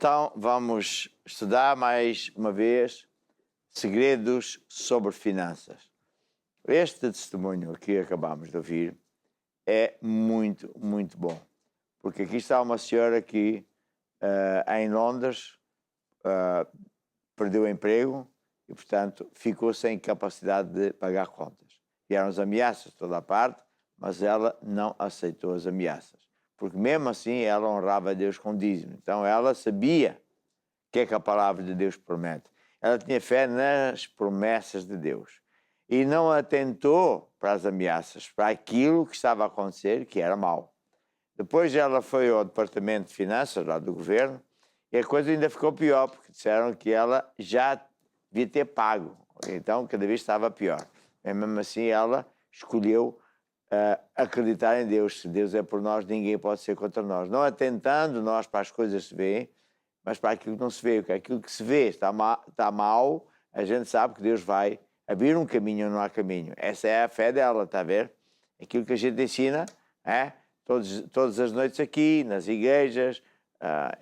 Então, vamos estudar mais uma vez segredos sobre finanças. Este testemunho que acabamos de ouvir é muito, muito bom. Porque aqui está uma senhora que em Londres perdeu o emprego e, portanto, ficou sem capacidade de pagar contas. Vieram as ameaças de toda a parte, mas ela não aceitou as ameaças. Porque mesmo assim ela honrava a Deus com dízimo. Então ela sabia o que é que a palavra de Deus promete. Ela tinha fé nas promessas de Deus. E não atentou para as ameaças, para aquilo que estava a acontecer, que era mau. Depois ela foi ao departamento de finanças, lá do governo, e a coisa ainda ficou pior, porque disseram que ela já devia ter pago. Então cada vez estava pior. E mesmo assim ela escolheu acreditar em Deus. Se Deus é por nós, ninguém pode ser contra nós. Não atentando nós para as coisas que se vêem, mas para aquilo que não se vê. Porque aquilo que se vê está mal, a gente sabe que Deus vai abrir um caminho ou não há caminho. Essa é a fé dela, está a ver? Aquilo que a gente ensina, todas as noites aqui, nas igrejas,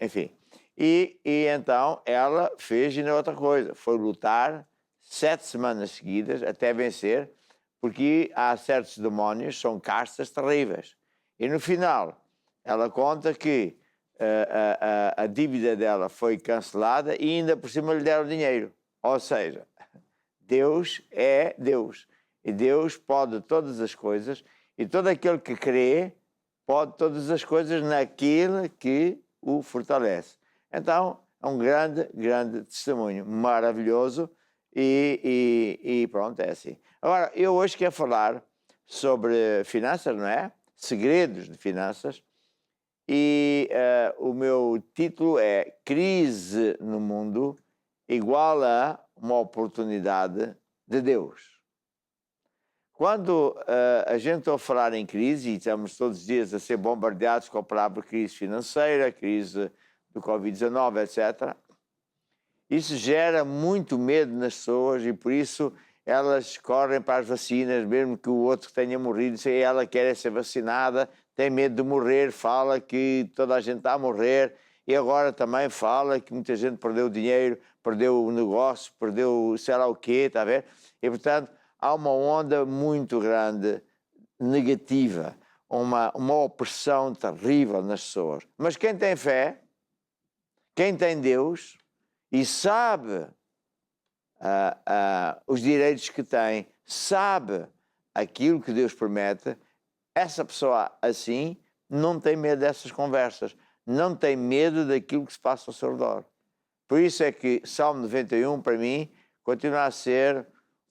enfim. E então ela fez ainda outra coisa. Foi lutar 7 semanas seguidas até vencer, porque há certos demónios que são castas terríveis. E no final, ela conta que a dívida dela foi cancelada e ainda por cima lhe deram dinheiro. Ou seja, Deus é Deus. E Deus pode todas as coisas, e todo aquele que crê pode todas as coisas naquele que o fortalece. Então, é um grande, grande testemunho, maravilhoso, e pronto, é assim. Agora, eu hoje quero falar sobre finanças, não é? Segredos de finanças. E o meu título é Crise no Mundo igual a uma oportunidade de Deus. Quando a gente ouve falar em crise, e estamos todos os dias a ser bombardeados com a palavra crise financeira, crise do Covid-19, etc., isso gera muito medo nas pessoas e por isso elas correm para as vacinas, mesmo que o outro tenha morrido, se ela quer ser vacinada, tem medo de morrer, fala que toda a gente está a morrer e agora também fala que muita gente perdeu dinheiro, perdeu o negócio, perdeu sei lá o quê, está a ver? E portanto há uma onda muito grande negativa, uma opressão terrível nas pessoas. Mas quem tem fé, quem tem Deus e sabe os direitos que tem, sabe aquilo que Deus promete, essa pessoa assim não tem medo dessas conversas, não tem medo daquilo que se passa ao seu redor. Por isso é que Salmo 91, para mim, continua a ser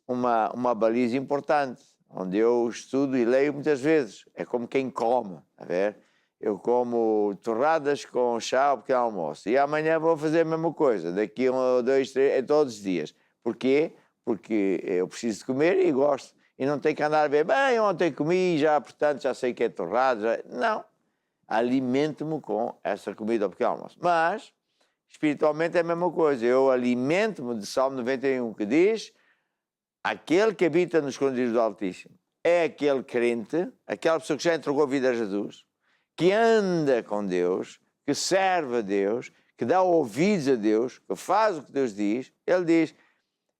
uma baliza importante, onde eu estudo e leio muitas vezes. É como quem come, a ver? Eu como torradas com chá ao pequeno almoço e amanhã vou fazer a mesma coisa, daqui a 1, 2, 3, todos os dias. Porquê? Porque eu preciso de comer e gosto. E não tenho que andar a ver, bem, ontem comi já, portanto já sei que é torrada. Não. Alimento-me com essa comida ao pequeno almoço. Mas, espiritualmente é a mesma coisa. Eu alimento-me de Salmo 91, que diz: aquele que habita nos escondidos do Altíssimo é aquele crente, aquela pessoa que já entregou a vida a Jesus, que anda com Deus, que serve a Deus, que dá ouvidos a Deus, que faz o que Deus diz. Ele diz: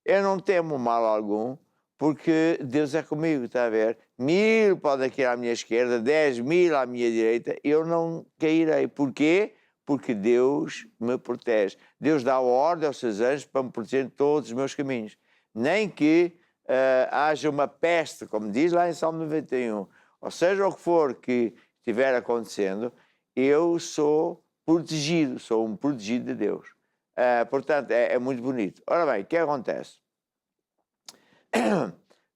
eu não temo mal algum, porque Deus é comigo, está a ver? 1000 podem cair à minha esquerda, 10.000 à minha direita, eu não cairei. Porquê? Porque Deus me protege. Deus dá ordem aos seus anjos para me proteger em todos os meus caminhos. Nem que haja uma peste, como diz lá em Salmo 91, ou seja o que for que estiver acontecendo, eu sou protegido, sou um protegido de Deus. Portanto, é muito bonito. Ora bem, o que acontece?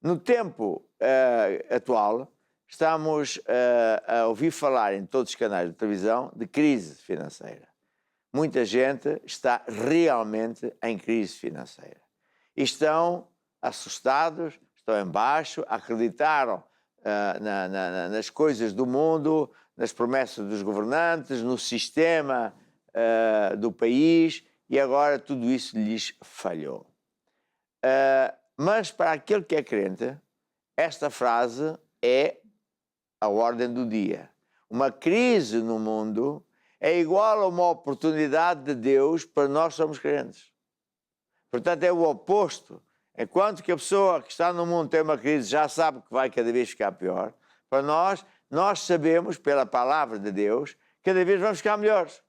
No tempo atual, estamos a ouvir falar em todos os canais de televisão de crise financeira. Muita gente está realmente em crise financeira. E estão assustados, estão em baixo, acreditaram nas coisas do mundo, nas promessas dos governantes, no sistema do país, e agora tudo isso lhes falhou. Mas para aquele que é crente, esta frase é a ordem do dia. Uma crise no mundo é igual a uma oportunidade de Deus para nós somos crentes. Portanto, é o oposto. Enquanto que a pessoa que está no mundo tem uma crise já sabe que vai cada vez ficar pior, para nós sabemos, pela palavra de Deus, cada vez vamos ficar melhores.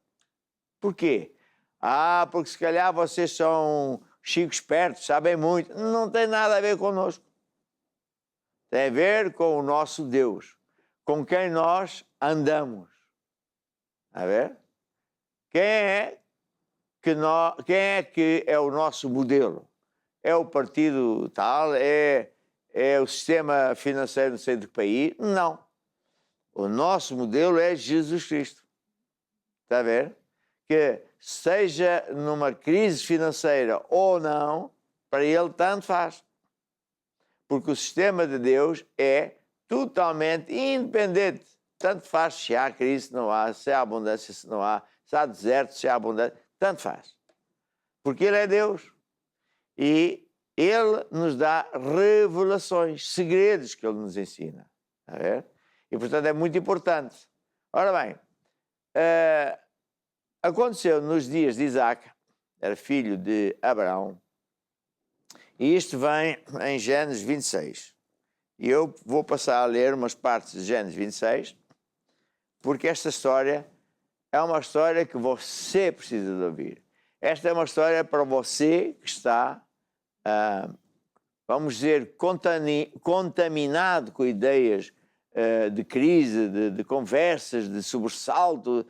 Porquê? Porque se calhar vocês são chicos espertos, sabem muito. Não tem nada a ver connosco. Tem a ver com o nosso Deus, com quem nós andamos. A ver? Quem é que é o nosso modelo? É o partido tal? É o sistema financeiro não sei do país? Não. O nosso modelo é Jesus Cristo. Está a ver? Que seja numa crise financeira ou não, para ele tanto faz. Porque o sistema de Deus é totalmente independente. Tanto faz se há crise, se não há, se há abundância, se não há, se há deserto, se há abundância, tanto faz. Porque ele é Deus. E ele nos dá revelações, segredos que ele nos ensina. Está a ver? E, portanto, é muito importante. Ora bem, aconteceu nos dias de Isaac, era filho de Abraão, e isto vem em Gênesis 26. E eu vou passar a ler umas partes de Gênesis 26, porque esta história é uma história que você precisa de ouvir. Esta é uma história para você que está, vamos dizer, contaminado com ideias de crise, de conversas, de sobressalto,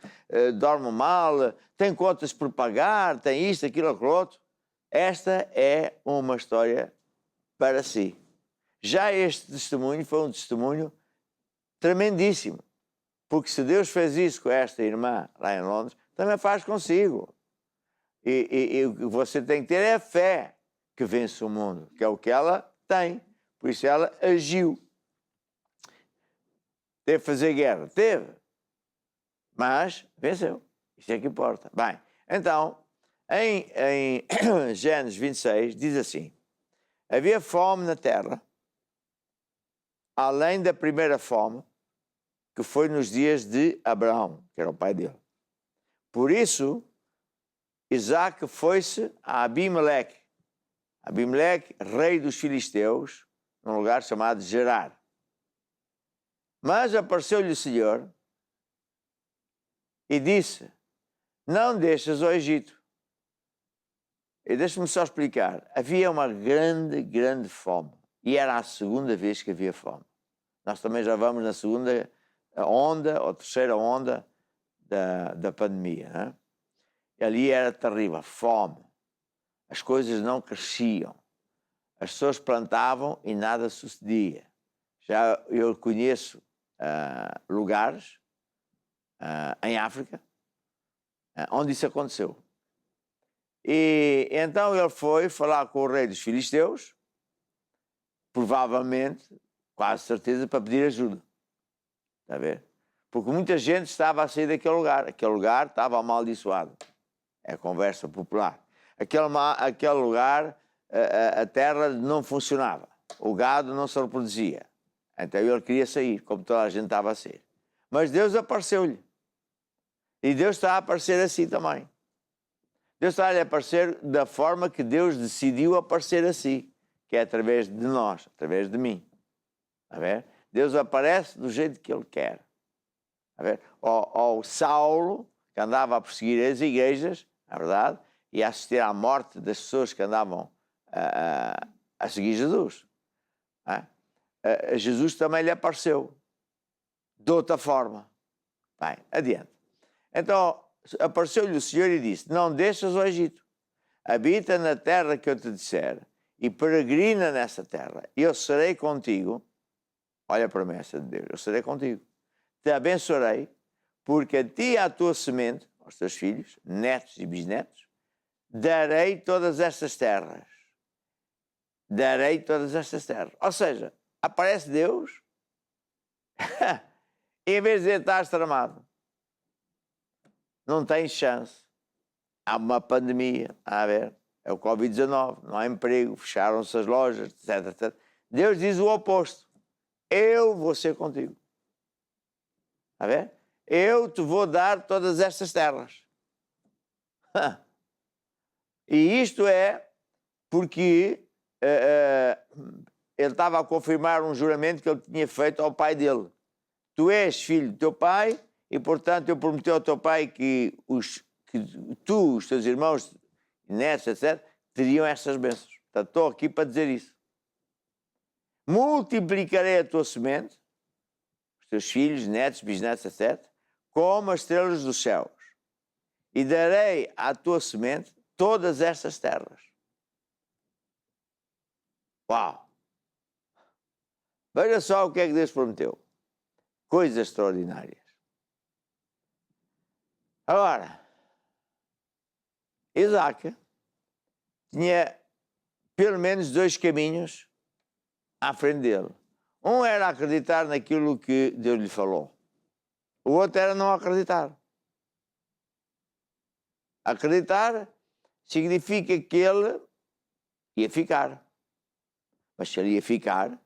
dorme mal, tem contas por pagar, tem isto, aquilo, aquilo outro. Esta é uma história para si. Já este testemunho foi um testemunho tremendíssimo, porque se Deus fez isso com esta irmã lá em Londres, também faz consigo. E o que você tem que ter é a fé que vence o mundo, que é o que ela tem. Por isso ela agiu. Teve que fazer guerra? Teve. Mas venceu. Isso é que importa. Bem, então, em Gênesis 26, diz assim: havia fome na terra, além da primeira fome, que foi nos dias de Abraão, que era o pai dele. Por isso, Isaac foi-se a Abimeleque, rei dos filisteus, num lugar chamado Gerar. Mas apareceu-lhe o Senhor e disse: não deixes o Egito. E deixa-me só explicar. Havia uma grande fome. E era a segunda vez que havia fome. Nós também já vamos na segunda onda, ou terceira onda da pandemia. Né? E ali era terrível, fome. As coisas não cresciam. As pessoas plantavam e nada sucedia. Já eu conheço lugares em África onde isso aconteceu. E então ele foi falar com o rei dos filisteus, provavelmente, quase certeza, para pedir ajuda. Está a ver? Porque muita gente estava a sair daquele lugar. Aquele lugar estava amaldiçoado. É a conversa popular. Aquele lugar, a terra não funcionava. O gado não se reproduzia. Então ele queria sair, como toda a gente estava a sair. Mas Deus apareceu-lhe. E Deus está a aparecer assim também. Deus está a lhe aparecer da forma que Deus decidiu aparecer assim, que é através de nós, através de mim. A ver? Deus aparece do jeito que Ele quer. A ver? Ao Saulo, que andava a perseguir as igrejas, na verdade, e a assistir à morte das pessoas que andavam a seguir Jesus. Jesus também lhe apareceu de outra forma. Bem, adiante. Então, apareceu-lhe o Senhor e disse: não deixas o Egito, habita na terra que eu te disser e peregrina nessa terra. Eu serei contigo. Olha a promessa de Deus: eu serei contigo. Te abençoarei, porque a ti e à tua semente, aos teus filhos, netos e bisnetos, darei todas estas terras. Darei todas estas terras. Ou seja, aparece Deus e em vez de dizer estás tramado, não tens chance. Há uma pandemia, a ver, é o Covid-19, não há emprego, fecharam-se as lojas, etc, etc. Deus diz o oposto: eu vou ser contigo. A ver? eu te vou dar todas estas terras. E isto é porque ele estava a confirmar um juramento que ele tinha feito ao pai dele. Tu és filho do teu pai e, portanto, eu prometi ao teu pai que tu, os teus irmãos, netos, etc., teriam estas bênçãos. Portanto, estou aqui para dizer isso. Multiplicarei a tua semente, os teus filhos, netos, bisnetos, etc., como as estrelas dos céus, e darei à tua semente todas estas terras. Uau! Veja só o que é que Deus prometeu. Coisas extraordinárias. Agora, Isaac tinha pelo menos 2 caminhos à frente dele. Um era acreditar naquilo que Deus lhe falou. O outro era não acreditar. Acreditar significa que ele ia ficar. Mas se ele ia ficar,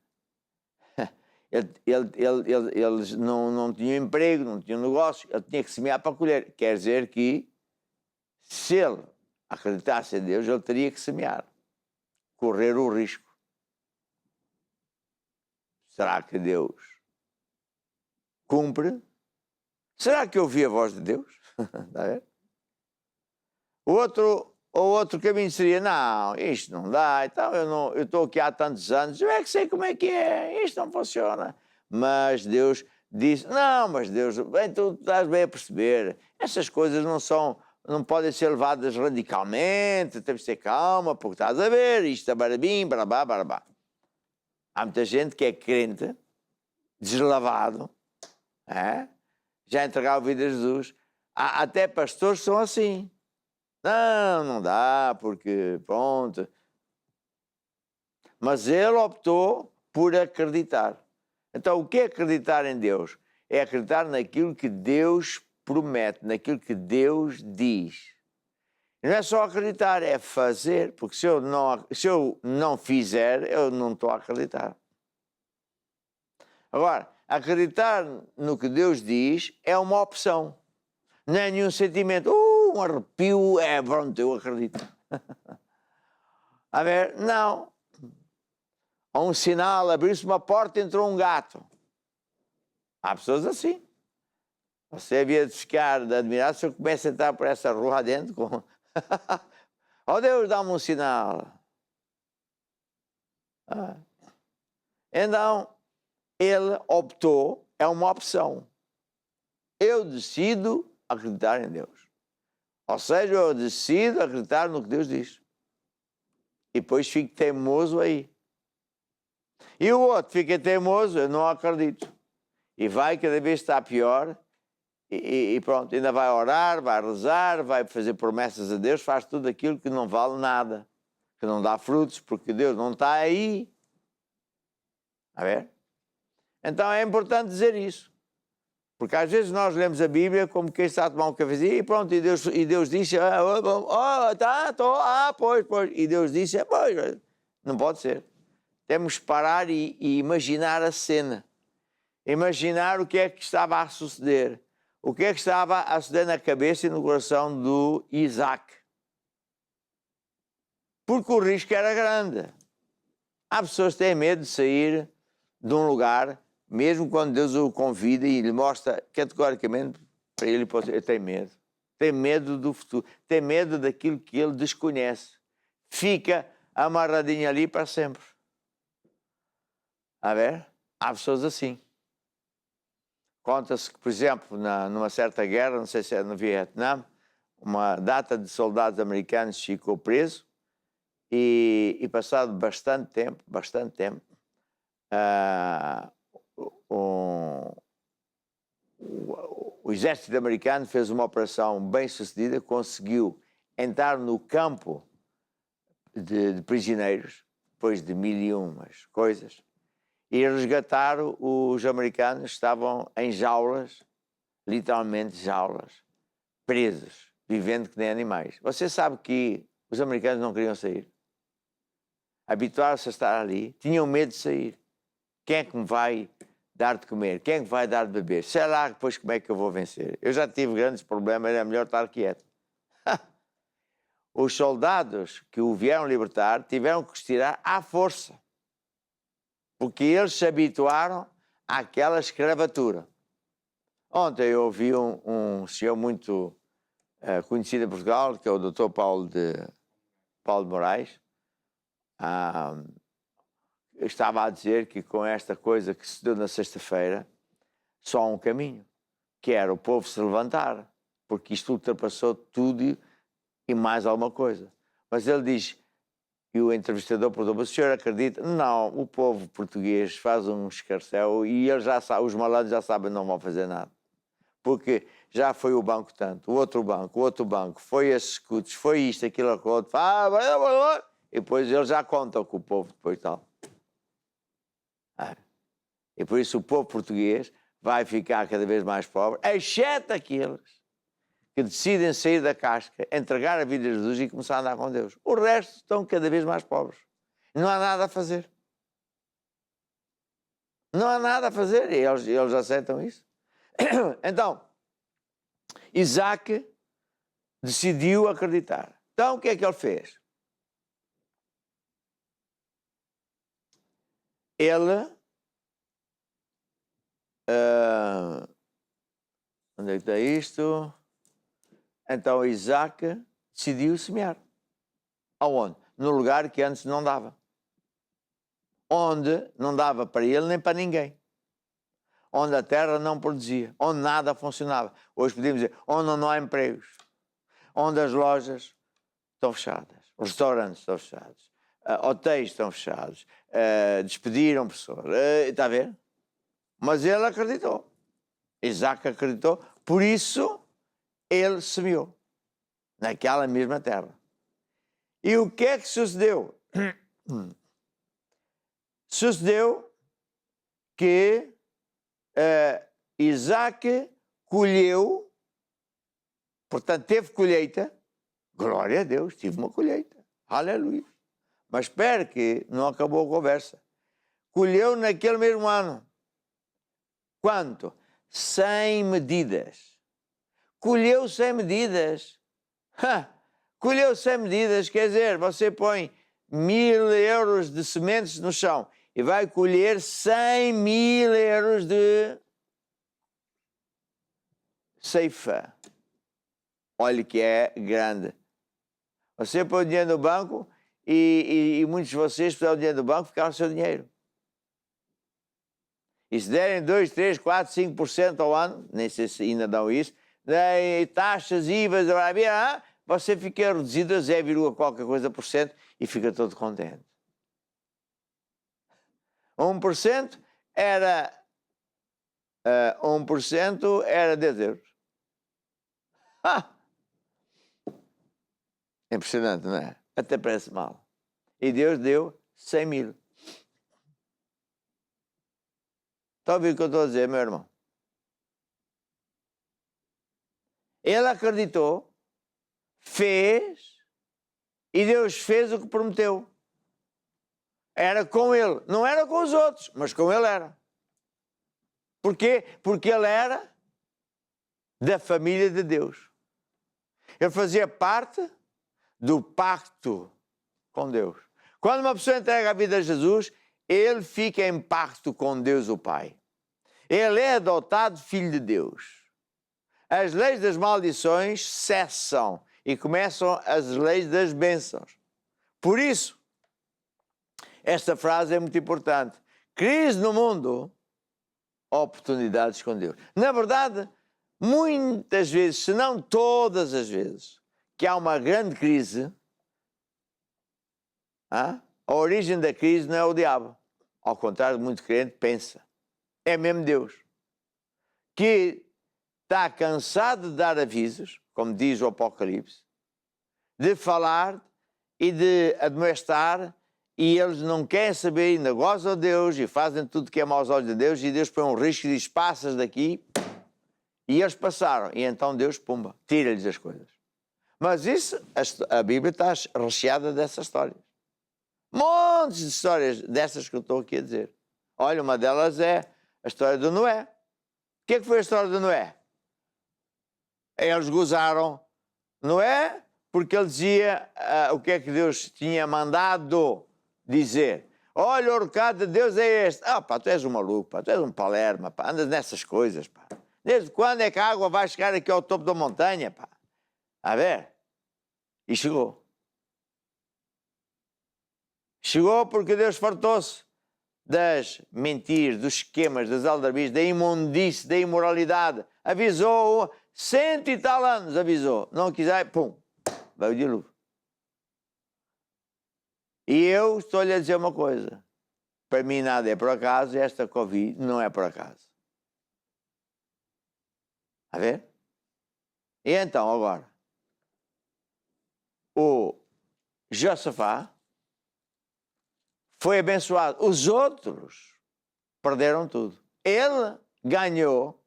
eles não tinham emprego, não tinham negócio, ele tinha que semear para colher. Quer dizer que, se ele acreditasse em Deus, ele teria que semear, correr o risco. Será que Deus cumpre? Será que eu ouvi a voz de Deus? Está a ver? O outro caminho seria, não, isto não dá, então eu estou aqui há tantos anos, eu é que sei como é que é, isto não funciona. Mas Deus disse, não, mas Deus, bem, tu estás bem a perceber, essas coisas não podem ser levadas radicalmente, temos de ter calma, porque estás a ver, isto é barabim, barabá, barabá. Há muita gente que é crente, deslavado, já entregava a vida a Jesus. Há até pastores que são assim. Não dá, porque pronto. Mas ele optou por acreditar. Então, o que é acreditar em Deus? É acreditar naquilo que Deus promete, naquilo que Deus diz. Não é só acreditar, é fazer, porque se eu não fizer, eu não estou a acreditar. Agora, acreditar no que Deus diz é uma opção. Não é nenhum sentimento, um arrepio, pronto, eu acredito. A ver, não. Há um sinal, abriu-se uma porta e entrou um gato. Há pessoas assim. Você havia de ficar admirado se eu começo a entrar por essa rua adentro com... Oh Deus, dá-me um sinal. Então, ele optou, é uma opção. Eu decido acreditar em Deus. Ou seja, eu decido acreditar no que Deus diz. E depois fico teimoso aí. E o outro fica teimoso, eu não acredito. E vai cada vez estar pior. E pronto, ainda vai orar, vai rezar, vai fazer promessas a Deus, faz tudo aquilo que não vale nada, que não dá frutos, porque Deus não está aí. A ver? Então é importante dizer isso. Porque às vezes nós lemos a Bíblia como quem está a tomar um cafezinho e pronto, e Deus disse, pois. E Deus disse, pois, não pode ser. Temos que parar e imaginar a cena. Imaginar o que é que estava a suceder. O que é que estava a suceder na cabeça e no coração do Isaac. Porque o risco era grande. Há pessoas que têm medo de sair de um lugar, mesmo quando Deus o convida e lhe mostra categoricamente para ele, ele tem medo. Tem medo do futuro. Tem medo daquilo que ele desconhece. Fica amarradinho ali para sempre. A ver? Há pessoas assim. Conta-se que, por exemplo, numa certa guerra, não sei se é no Vietnã, uma data de soldados americanos ficou preso e passado bastante tempo, o exército americano fez uma operação bem sucedida, conseguiu entrar no campo de prisioneiros, depois de 1001 coisas, e resgataram os americanos que estavam em jaulas, literalmente jaulas, presos, vivendo que nem animais. Você sabe que os americanos não queriam sair. Habituaram-se a estar ali, tinham medo de sair. Quem é que me vai dar de comer? Quem é que vai dar de beber? Sei lá depois como é que eu vou vencer. Eu já tive grandes problemas, era melhor estar quieto. Os soldados que o vieram libertar tiveram que os tirar à força, porque eles se habituaram àquela escravatura. Ontem eu ouvi um senhor muito conhecido em Portugal, que é o Dr. Paulo de Moraes, estava a dizer que com esta coisa que se deu na sexta-feira, só há um caminho, que era o povo se levantar, porque isto ultrapassou tudo e mais alguma coisa. Mas ele diz, e o entrevistador perguntou, o senhor acredita? Não, o povo português faz um escarcéu e eles já sabem, os malandros já sabem que não vão fazer nada. Porque já foi o banco tanto, o outro banco, foi esses escudos, foi isto, aquilo, aquilo outro, e depois eles já contam com o povo depois tal. E por isso o povo português vai ficar cada vez mais pobre, exceto aqueles que decidem sair da casca, entregar a vida a Jesus e começar a andar com Deus. O resto estão cada vez mais pobres. Não há nada a fazer. Não há nada a fazer. E eles aceitam isso. Então, Isaac decidiu acreditar. Então, o que é que ele fez? Ele... onde é que está isto? Então Isaac decidiu semear. Aonde? No lugar que antes não dava. Onde não dava para ele nem para ninguém. Onde a terra não produzia. Onde nada funcionava. Hoje podemos dizer, onde não há empregos. Onde as lojas estão fechadas. Os restaurantes estão fechados. Hotéis estão fechados. Despediram pessoas. Está a ver? Mas ele acreditou. Isaac acreditou. Por isso... ele semeou naquela mesma terra. E o que é que sucedeu? Sucedeu que Isaac colheu, portanto teve colheita, glória a Deus, tive uma colheita, aleluia. Mas espera que não acabou a conversa. Colheu naquele mesmo ano. Quanto? 100 medidas. Colheu 100 medidas. Colheu 100 medidas, quer dizer, você põe 1.000 euros de sementes no chão e vai colher 100.000 euros de ceifa. Olha que é grande. Você põe o dinheiro no banco e muitos de vocês precisam do dinheiro do banco ficar o seu dinheiro. E se derem 2, 3, 4, 5% ao ano, nem sei se ainda dão isso, taxas, IVAs, você fica reduzido a 0, qualquer coisa por cento e fica todo contente. 1% era 1% era 10 euros. Impressionante, não é? Até parece mal. E Deus deu 100.000. Está a ouvir o que eu estou a dizer, meu irmão? Ele acreditou, fez, e Deus fez o que prometeu. Era com ele. Não era com os outros, mas com ele era. Porquê? Porque ele era da família de Deus. Ele fazia parte do pacto com Deus. Quando uma pessoa entrega a vida a Jesus, ele fica em pacto com Deus o Pai. Ele é adotado filho de Deus. As leis das maldições cessam e começam as leis das bênçãos. Por isso, esta frase é muito importante. Crise no mundo, oportunidades com Deus. Na verdade, muitas vezes, se não todas as vezes, que há uma grande crise, a origem da crise não é o diabo. Ao contrário, muito crente pensa. É mesmo Deus. Que está cansado de dar avisos, como diz o Apocalipse, de falar e de admoestar, e eles não querem saber, ainda gozam de Deus e fazem tudo que é mau aos olhos de Deus, e Deus põe um risco e diz, passas daqui, e eles passaram, e então Deus, pumba, tira-lhes as coisas. Mas isso, a Bíblia está recheada dessas histórias. Montes de histórias dessas que eu estou aqui a dizer. Olha, uma delas é A história do Noé. O que é que foi a história do Noé? Eles gozaram Noé porque ele dizia o que é que Deus tinha mandado dizer. Olha, o recado de Deus é este. Ah, pá, tu és um maluco, pá, tu és um palerma, pá, andas nessas coisas, pá. Desde quando é que a água vai chegar aqui ao topo da montanha, pá? A ver? E chegou. Chegou porque Deus fartou-se das mentiras, dos esquemas, das aldrabices, da imundície, da imoralidade. Avisou, 100 e tal anos avisou. Não quiser, pum, veio o dilúvio. E eu estou-lhe a dizer uma coisa. Para mim nada é por acaso e esta Covid não é por acaso. A ver? E então, agora, o Josafá foi abençoado. Os outros perderam tudo. Ele ganhou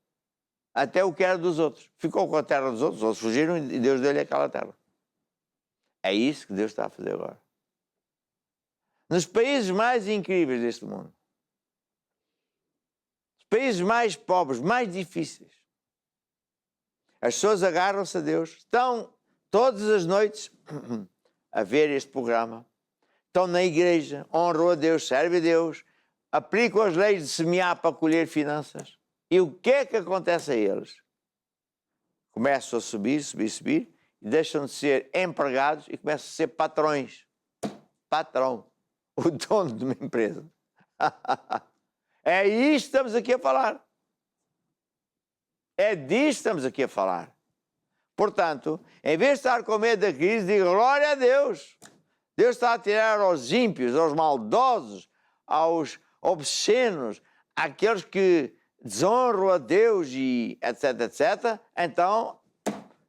até o que era dos outros. Ficou com a terra dos outros. Os outros fugiram e Deus deu-lhe aquela terra. É isso que Deus está a fazer agora. Nos países mais incríveis deste mundo. Os países mais pobres, mais difíceis. As pessoas agarram-se a Deus. Estão todas as noites a ver este programa. Estão na igreja, honram a Deus, servem a Deus, aplicam as leis de semear para colher finanças. E o que é que acontece a eles? Começam a subir, e deixam de ser empregados e começam a ser patrões. Patrão, o dono de uma empresa. É isto que estamos aqui a falar. É disto que estamos aqui a falar. Portanto, em vez de estar com medo da crise, diga glória a Deus. Deus está a tirar aos ímpios, aos maldosos, aos obscenos, àqueles que desonram a Deus e etc, etc. Então,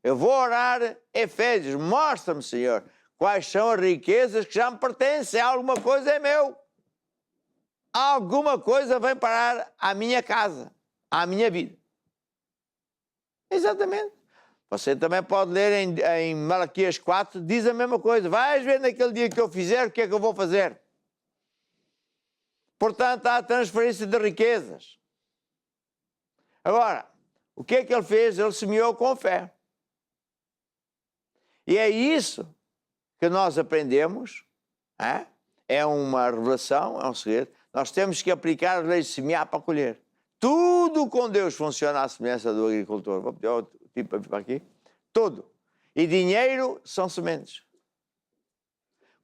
eu vou orar, Efésios, mostra-me, Senhor, quais são as riquezas que já me pertencem, alguma coisa é meu. Alguma coisa vem parar à minha casa, à minha vida. Exatamente. Você também pode ler em Malaquias 4, diz a mesma coisa. Vais ver naquele dia que eu fizer, o que é que eu vou fazer. Portanto, há transferência de riquezas. Agora, o que é que ele fez? Ele semeou com fé. E é isso que nós aprendemos. É uma revelação, é um segredo. Nós temos que aplicar as leis de semear para colher. Tudo com Deus funciona à semelhança do agricultor. Vou pedir outro tipo para aqui. Tudo. E dinheiro são sementes.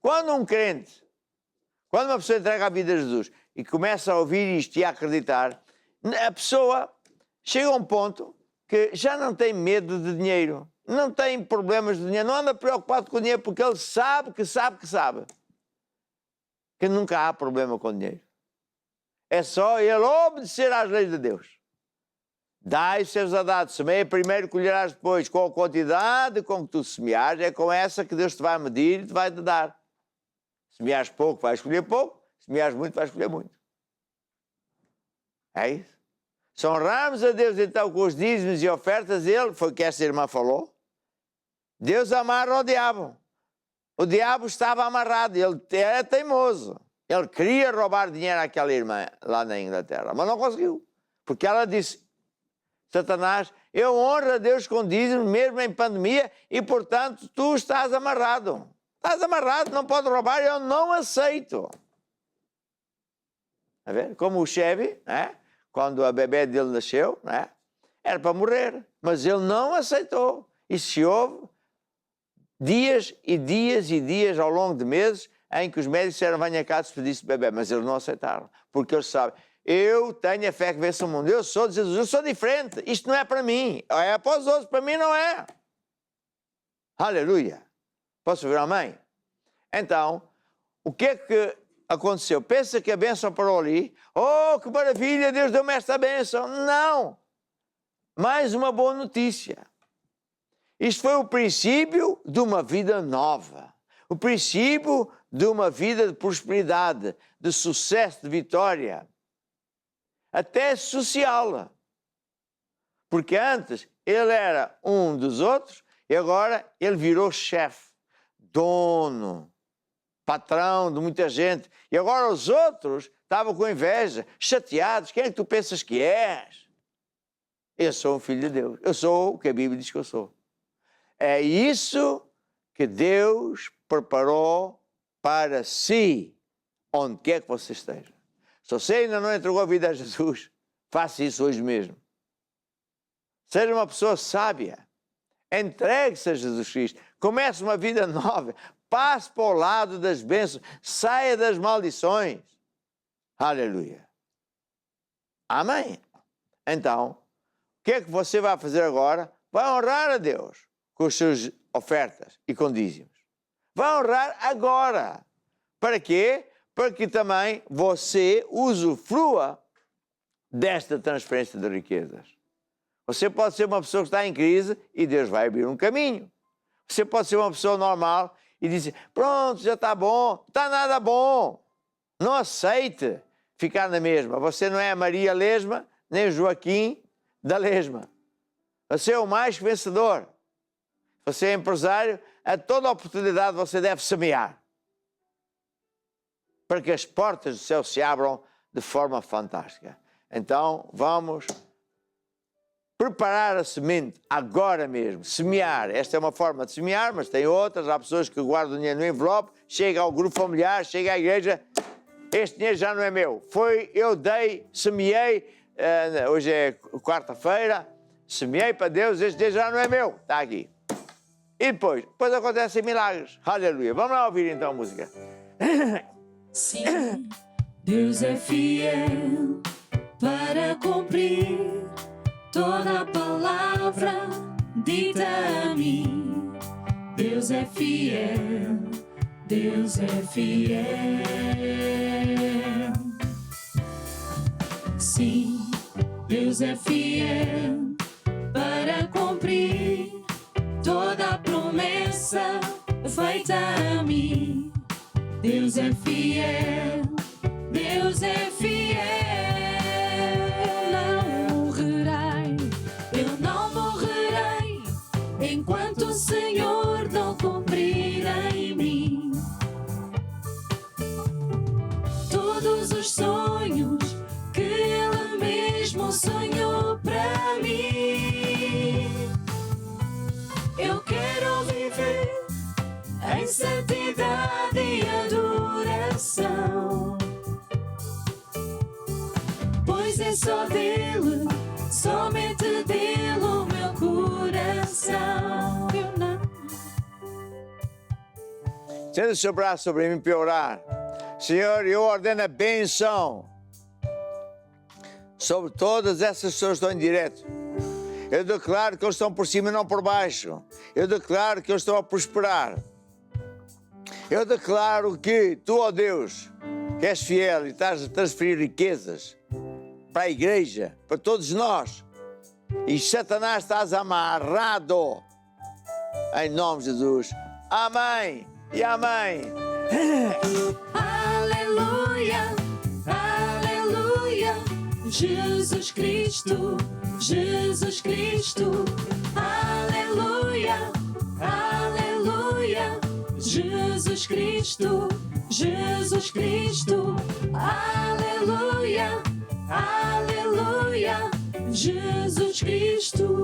Quando um crente, quando uma pessoa entrega a vida a Jesus e começa a ouvir isto e a acreditar, a pessoa chega a um ponto que já não tem medo de dinheiro, não tem problemas de dinheiro, não anda preocupado com o dinheiro porque ele sabe que nunca há problema com o dinheiro. É só ele obedecer às leis de Deus. Dai seus a dado, semeia primeiro, colherás depois. Com a quantidade com que tu semeares, é com essa que Deus te vai medir e te vai te dar. Semeares pouco, vais colher pouco. Semeares muito, vais colher muito. É isso. Se honrarmos a Deus então com os dízimos e ofertas, ele, foi o que esta irmã falou, Deus amarra o diabo. O diabo estava amarrado, ele era teimoso. Ele queria roubar dinheiro àquela irmã lá na Inglaterra, mas não conseguiu. Porque ela disse, Satanás, eu honro a Deus com dízimo, mesmo em pandemia, e portanto tu estás amarrado. Estás amarrado, não pode roubar, eu não aceito. A ver? Como o Chevy, quando a bebê dele nasceu, era para morrer, mas ele não aceitou. E se houve dias e dias e dias ao longo de meses em que os médicos disseram, venha cá despedir-se do bebê, mas eles não aceitaram, porque eles sabem, eu tenho a fé que vence o mundo, eu sou de Jesus, eu sou diferente, isto não é para mim, é para os outros, para mim não é. Aleluia. Posso ouvir amém? Então, o que é que aconteceu? Pensa que a bênção parou ali, oh, que maravilha, Deus deu-me esta bênção. Não. Mais uma boa notícia. Isto foi o princípio de uma vida nova. O princípio de uma vida de prosperidade, de sucesso, de vitória. Até social. Porque antes ele era um dos outros e agora ele virou chefe, dono, patrão de muita gente. E agora os outros estavam com inveja, chateados. Quem é que tu pensas que és? Eu sou um filho de Deus. Eu sou o que a Bíblia diz que eu sou. É isso que Deus preparou para si, onde quer que você esteja. Se você ainda não entregou a vida a Jesus, faça isso hoje mesmo. Seja uma pessoa sábia. Entregue-se a Jesus Cristo. Comece uma vida nova. Passe para o lado das bênçãos. Saia das maldições. Aleluia. Amém. Então, o que é que você vai fazer agora? Vai honrar a Deus com as suas ofertas e com dízimos. Vai honrar agora. Para quê? Para que também você usufrua desta transferência de riquezas. Você pode ser uma pessoa que está em crise e Deus vai abrir um caminho. Você pode ser uma pessoa normal e dizer, pronto, já está bom. Está nada bom. Não aceite ficar na mesma. Você não é a Maria Lesma, nem o Joaquim da Lesma. Você é o mais vencedor. Você é empresário, a toda oportunidade você deve semear. Para que as portas do céu se abram de forma fantástica. Então, vamos preparar a semente agora mesmo, semear. Esta é uma forma de semear, mas tem outras. Há pessoas que guardam dinheiro no envelope, chega ao grupo familiar, chega à igreja, este dinheiro já não é meu. Eu dei, semeei, hoje é quarta-feira, semeei para Deus, este dinheiro já não é meu, está aqui. E depois acontecem milagres. Aleluia. Vamos lá ouvir então a música. Sim, Deus é fiel para cumprir toda a palavra dita a mim. Deus é fiel, Deus é fiel. Sim, Deus é fiel para cumprir toda a promessa feita a mim. Deus é fiel, Deus é fiel. Eu não morrerei enquanto o Senhor não cumprir em mim todos os sonhos que Ele mesmo sonhou para mim. Eu quero viver em santidade e adoração, pois é só dele, somente dele o meu coração. Eu não. Estenda o seu braço sobre mim para orar. Senhor, eu ordeno a bênção sobre todas essas pessoas que estão em direto. Eu declaro que eles estão por cima e não por baixo. Eu declaro que eles estão a prosperar. Eu declaro que tu, ó Deus, que és fiel e estás a transferir riquezas para a igreja, para todos nós. E Satanás estás amarrado. Em nome de Jesus. Amém e amém. Aleluia, aleluia. Jesus Cristo, Jesus Cristo. Aleluia, aleluia. Jesus Cristo, Jesus Cristo. Aleluia, aleluia. Jesus Cristo.